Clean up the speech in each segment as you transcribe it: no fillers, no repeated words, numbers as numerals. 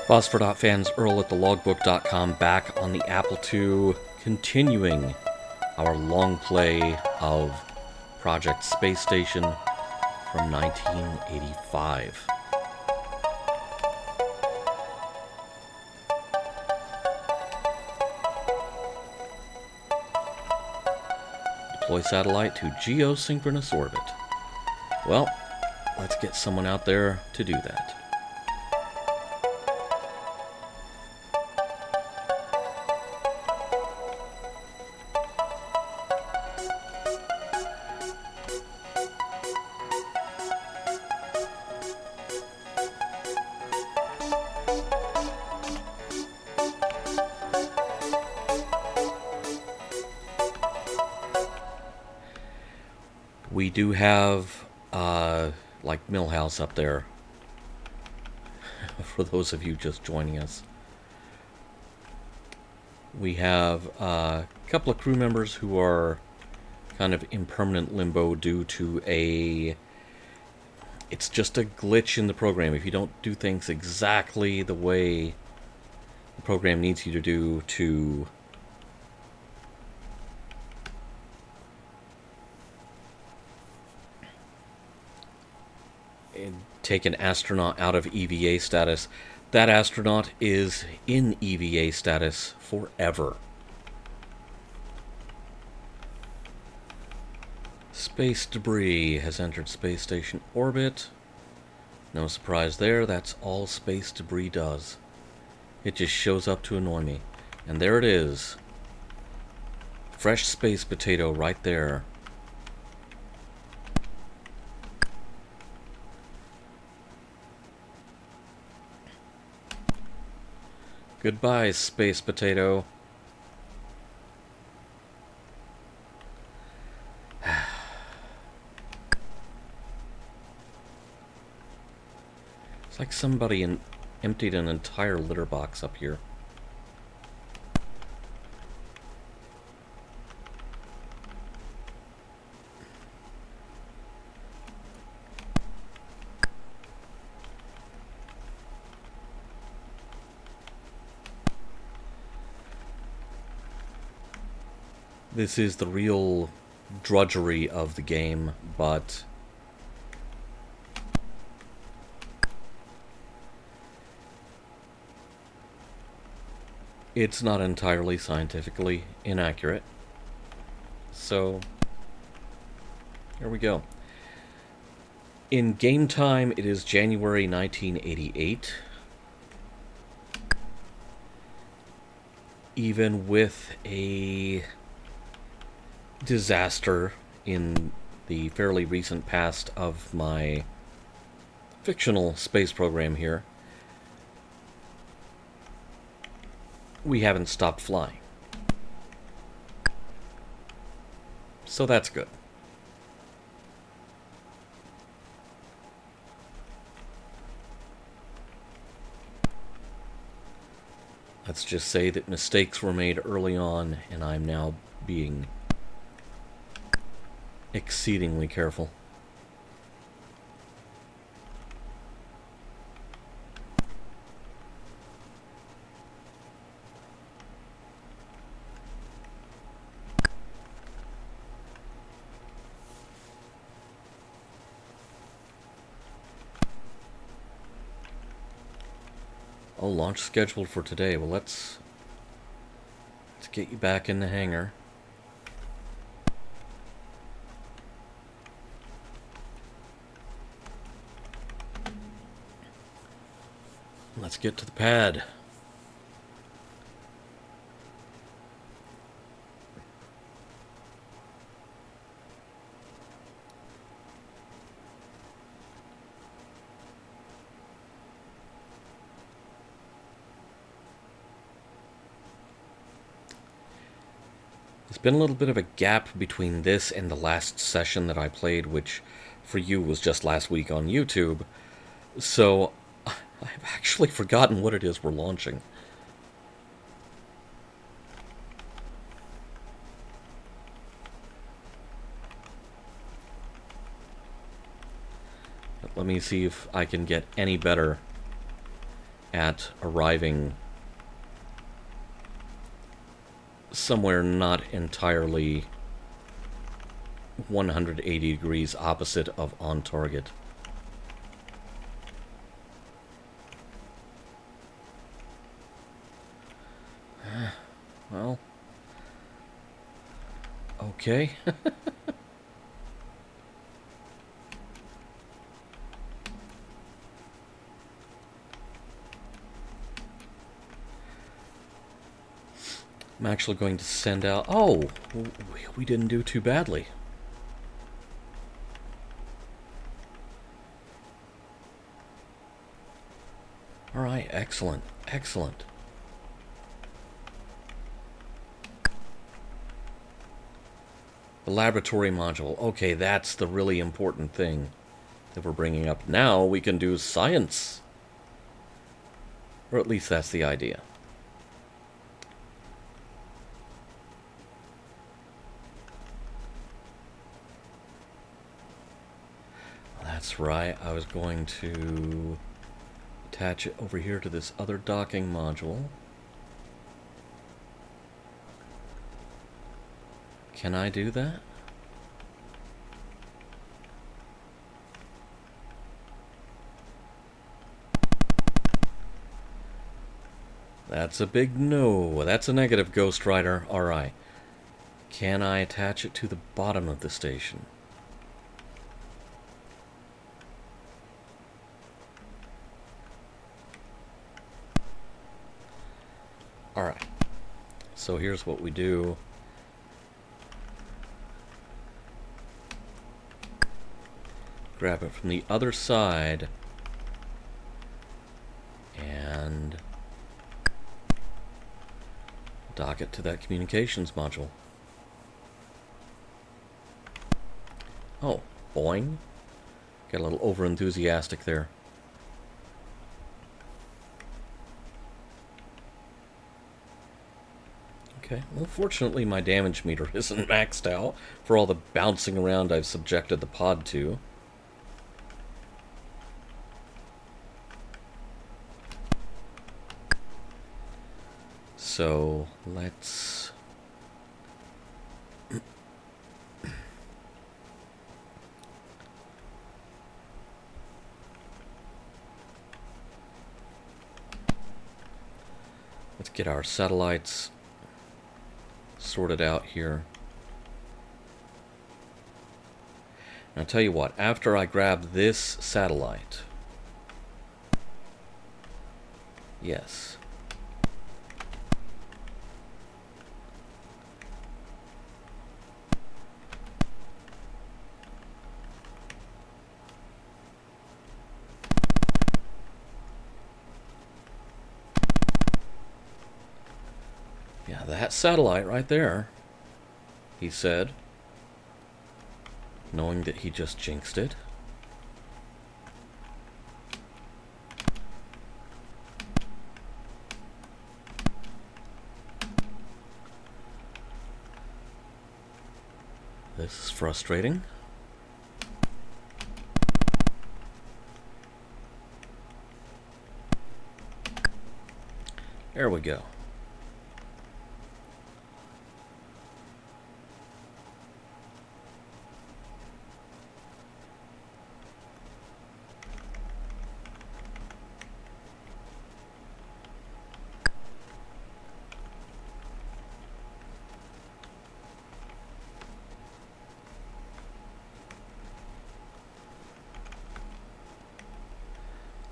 Phosphor Dot fans, Earl at thelogbook.com, back on the Apple II, continuing our long play of Project Space Station from 1985. Deploy satellite to geosynchronous orbit. Well, let's get someone out there to do that. We do have, like, Millhouse up there, for those of you just joining us. We have a couple of crew members who are kind of in permanent limbo due to it's just a glitch in the program. If you don't do things exactly the way the program needs you to do to take an astronaut out of EVA status, that astronaut is in EVA status forever. Space debris has entered space station orbit. No surprise there, that's all space debris does. It just shows up to annoy me. And there it is. Fresh space potato right there. Goodbye, space potato. It's like somebody emptied an entire litter box up here. This is the real drudgery of the game, but it's not entirely scientifically inaccurate. So, here we go. In game time, it is January 1988. Even with a disaster in the fairly recent past of my fictional space program here, we haven't stopped flying. So that's good. Let's just say that mistakes were made early on, and I'm now being exceedingly careful. Oh, launch scheduled for today. Well, let's get you back in the hangar. Let's get to the pad. There's been a little bit of a gap between this and the last session that I played, which for you was just last week on YouTube. So I've actually forgotten what it is we're launching. But let me see if I can get any better at arriving somewhere not entirely 180 degrees opposite of on target. Well, okay. I'm actually going to send out... Oh, we didn't do too badly. All right, excellent, excellent. The laboratory module. Okay, that's the really important thing that we're bringing up. Now we can do science. Or at least that's the idea. That's right, I was going to attach it over here to this other docking module. Can I do that? That's a big no. That's a negative, Ghost Rider. Alright. Can I attach it to the bottom of the station? Alright. So here's what we do. Grab it from the other side. And dock it to that communications module. Oh, boing. Got a little over-enthusiastic there. Okay, well fortunately my damage meter isn't maxed out for all the bouncing around I've subjected the pod to. So, let's... let's get our satellites sorted out here. And I'll tell you what, after I grab this satellite... Yes. Yeah, that satellite right there, he said, knowing that he just jinxed it. This is frustrating. There we go.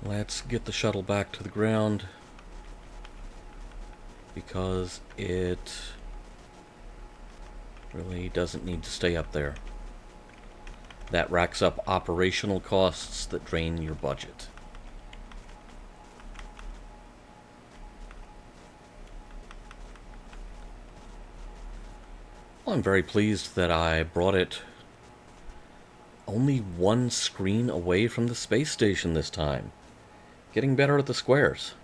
Let's get the shuttle back to the ground because it really doesn't need to stay up there. That racks up operational costs that drain your budget. Well, I'm very pleased that I brought it only one screen away from the space station this time. Getting better at the squares.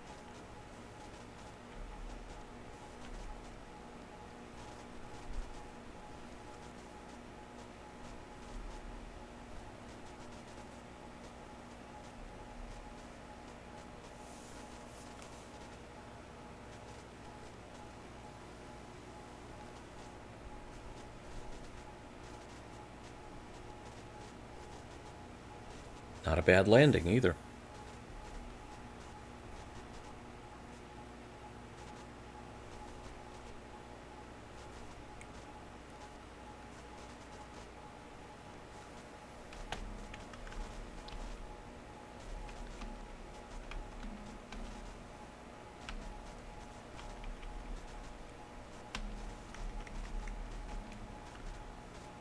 Not a bad landing either.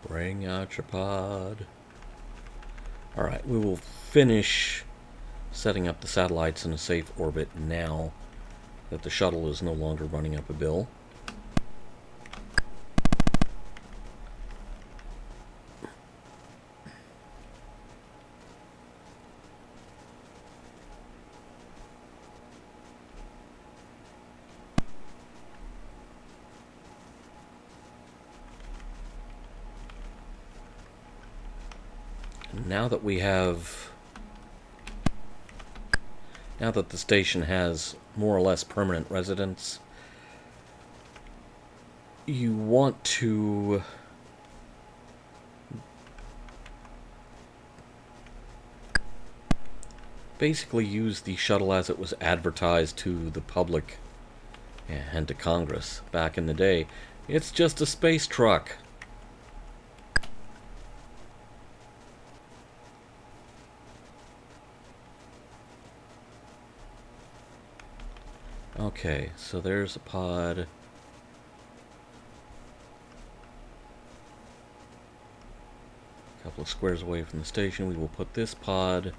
Bring out your pod. Alright, we will finish setting up the satellites in a safe orbit now that the shuttle is no longer running up a bill. Now that the station has more or less permanent residents, you want to basically use the shuttle as it was advertised to the public and to Congress back in the day. It's just a space truck. Okay, so there's a pod. A couple of squares away from the station. We will put this pod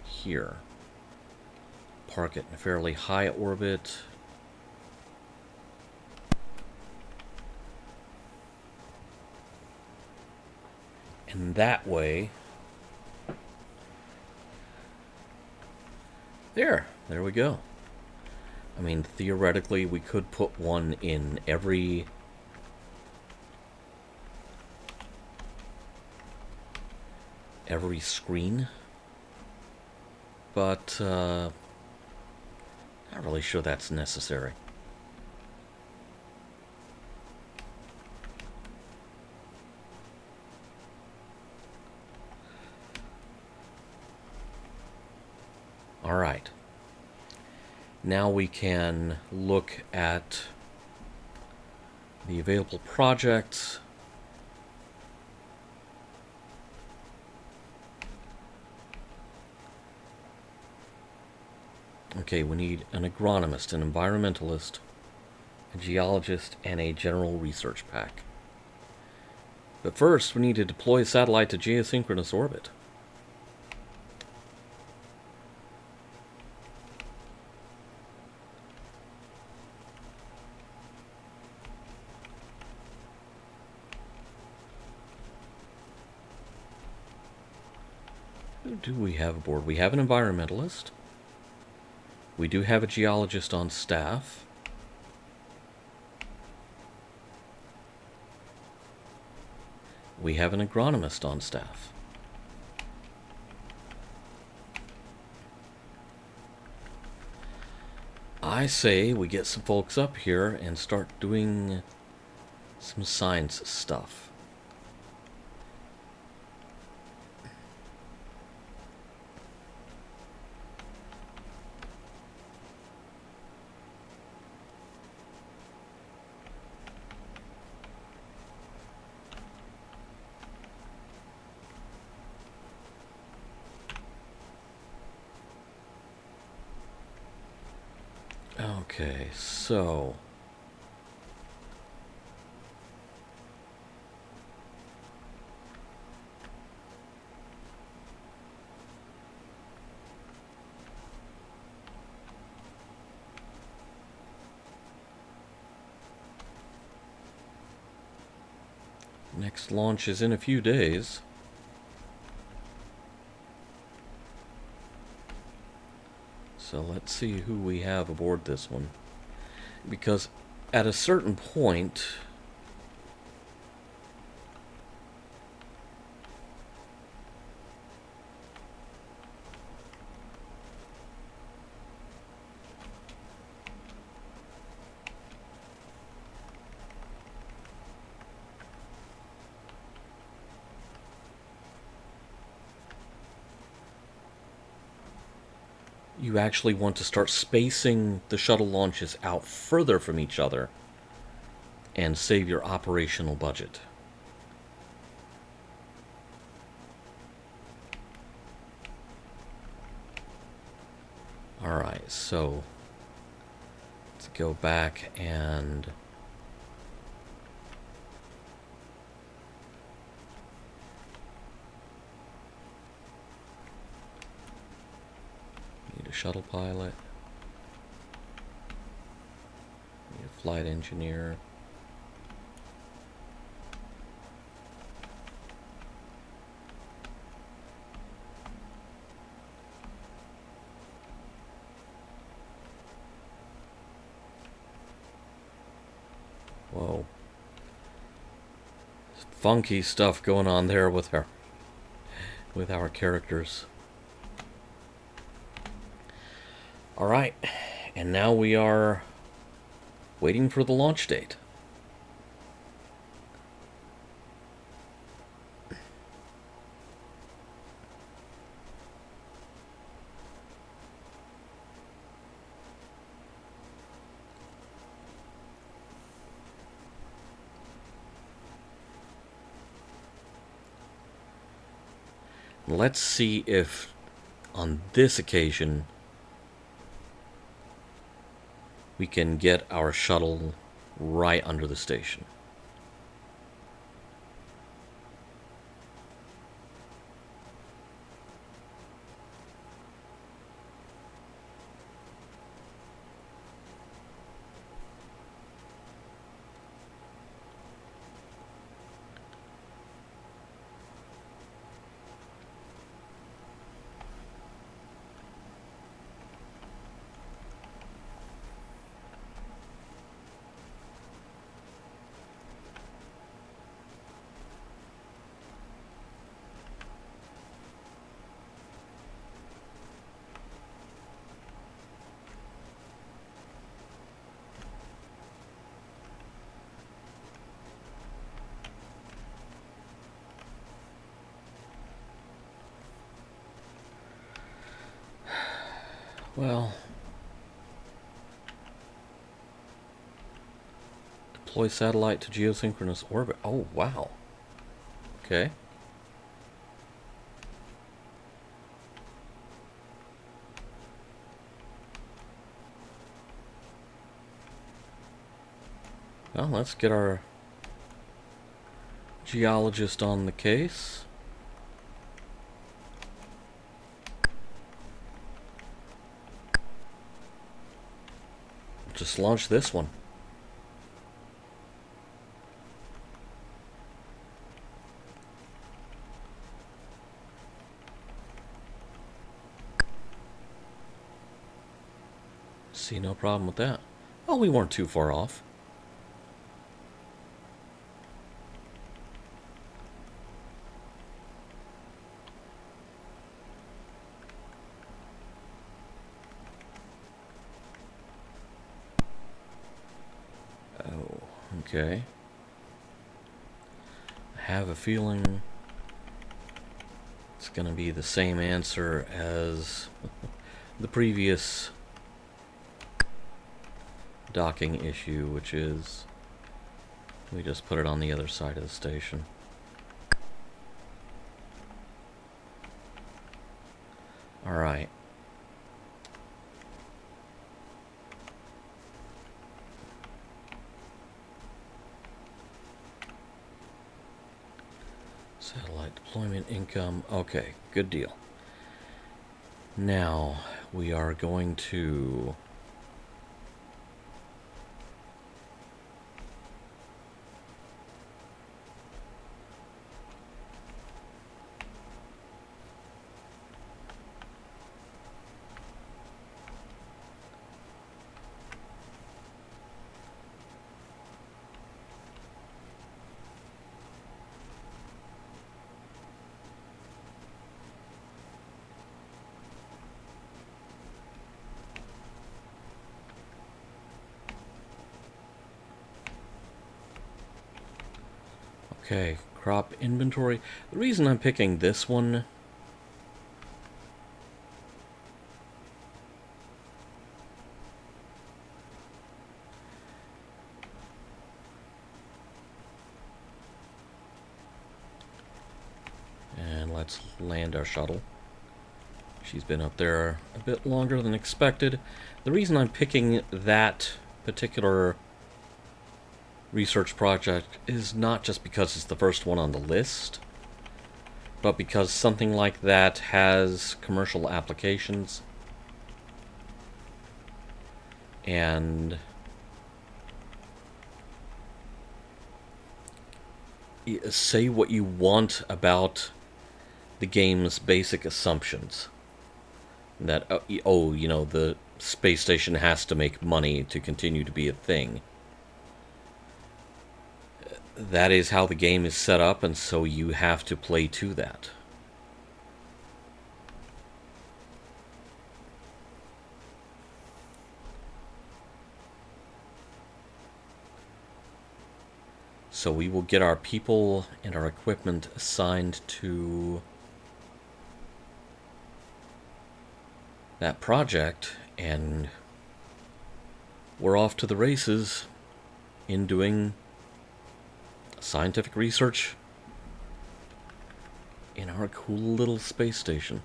here. Park it in a fairly high orbit. And that way... There we go. I mean, theoretically, we could put one in every screen, but not really sure that's necessary. All right. Now we can look at the available projects. Okay, we need an agronomist, an environmentalist, a geologist, and a general research pack. But first, we need to deploy a satellite to geosynchronous orbit. Who do we have aboard? We have an environmentalist. We do have a geologist on staff. We have an agronomist on staff. I say we get some folks up here and start doing some science stuff. Okay, so next launch is in a few days. So let's see who we have aboard this one. Because at a certain point, you actually want to start spacing the shuttle launches out further from each other and save your operational budget. Alright, so let's go back and need a shuttle pilot, need a flight engineer. Whoa. Funky stuff going on there with our characters. Alright, and now we are waiting for the launch date. Let's see if, on this occasion, we can get our shuttle right under the station. Well, deploy satellite to geosynchronous orbit. Oh, wow. Okay. Well, let's get our geologist on the case. Just launch this one. See no problem with that. Oh, we weren't too far off. Oh, okay. I have a feeling it's going to be the same answer as the previous docking issue, which is we just put it on the other side of the station. Alright. Satellite deployment income. Okay, good deal. Now we are going to okay, crop inventory. The reason I'm picking this one let's land our shuttle. She's been up there a bit longer than expected. The reason I'm picking that particular research project is not just because it's the first one on the list, but because something like that has commercial applications. And say what you want about the game's basic assumptions. That, you know, the space station has to make money to continue to be a thing. That is how the game is set up, and so you have to play to that. So we will get our people and our equipment assigned to that project, and we're off to the races in doing scientific research in our cool little space station.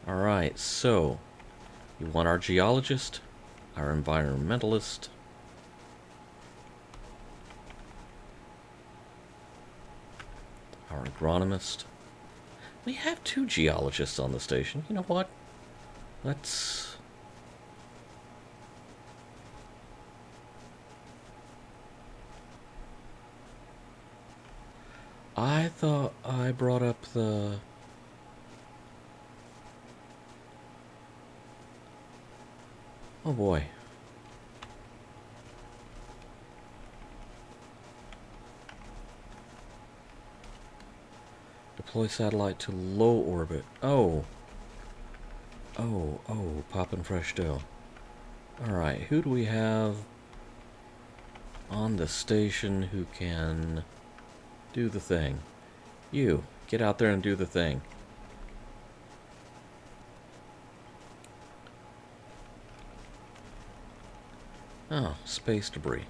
Alright, so you want our geologist, our environmentalist, our agronomist. We have 2 geologists on the station. You know what? Let's... I thought I brought up the... Oh boy. Deploy satellite to low orbit. Oh, poppin' fresh dough. Alright, who do we have on the station who can do the thing? You, get out there and do the thing. Oh, space debris.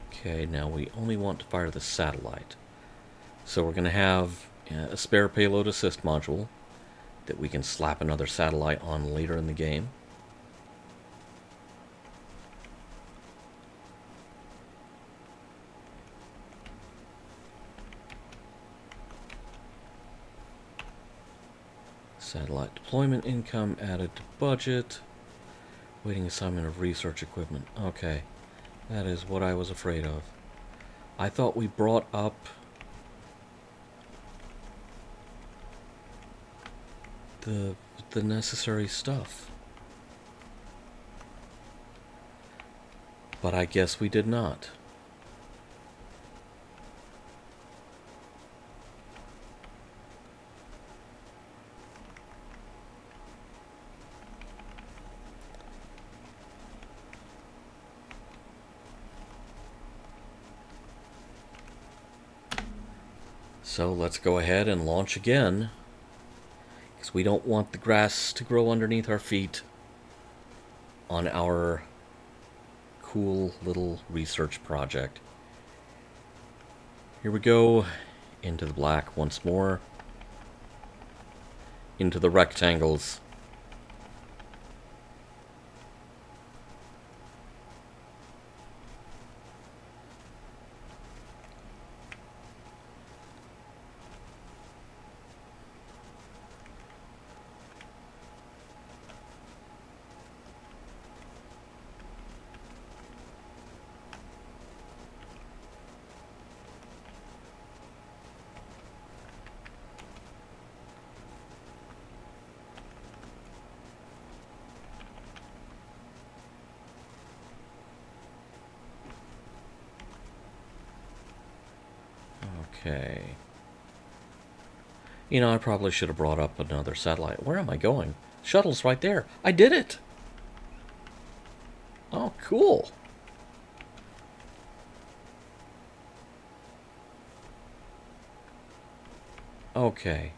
Okay, now we only want to fire the satellite. So we're going to have a spare payload assist module that we can slap another satellite on later in the game. Satellite deployment income added to budget. Waiting assignment of research equipment. Okay, that is what I was afraid of. I thought we brought up the necessary stuff. But I guess we did not. So let's go ahead and launch again, because we don't want the grass to grow underneath our feet on our cool little research project. Here we go, into the black once more, into the rectangles. Okay. You know, I probably should have brought up another satellite. Where am I going? Shuttle's right there. I did it! Oh, cool. Okay.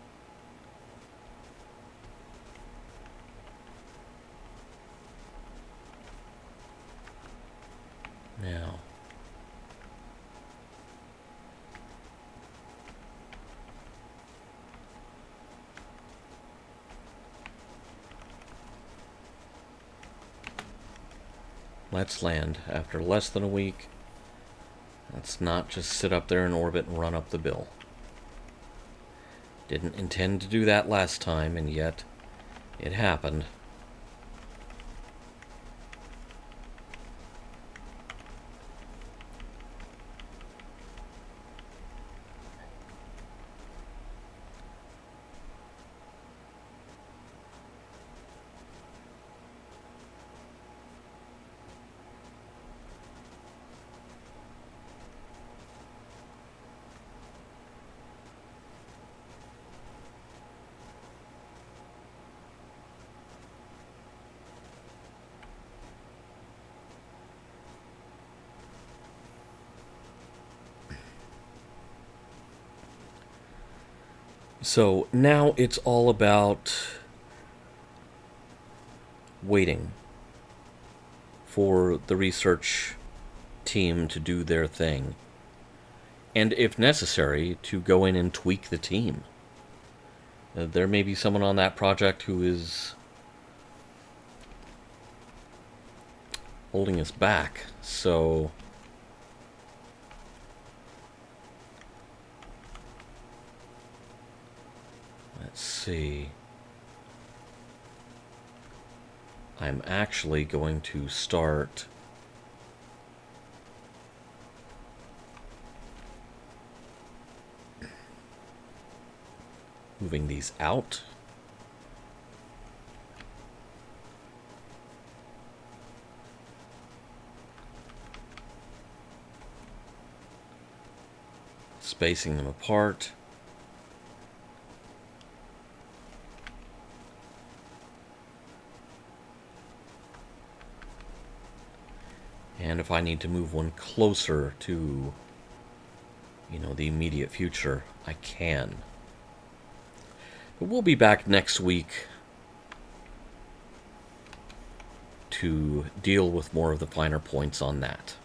Now. Let's land after less than a week. Let's not just sit up there in orbit and run up the bill. Didn't intend to do that last time, and yet it happened. So now it's all about waiting for the research team to do their thing. And if necessary, to go in and tweak the team. There may be someone on that project who is holding us back, so let's see. I'm actually going to start moving these out. Spacing them apart. And if I need to move one closer to, the immediate future, I can. But we'll be back next week to deal with more of the finer points on that.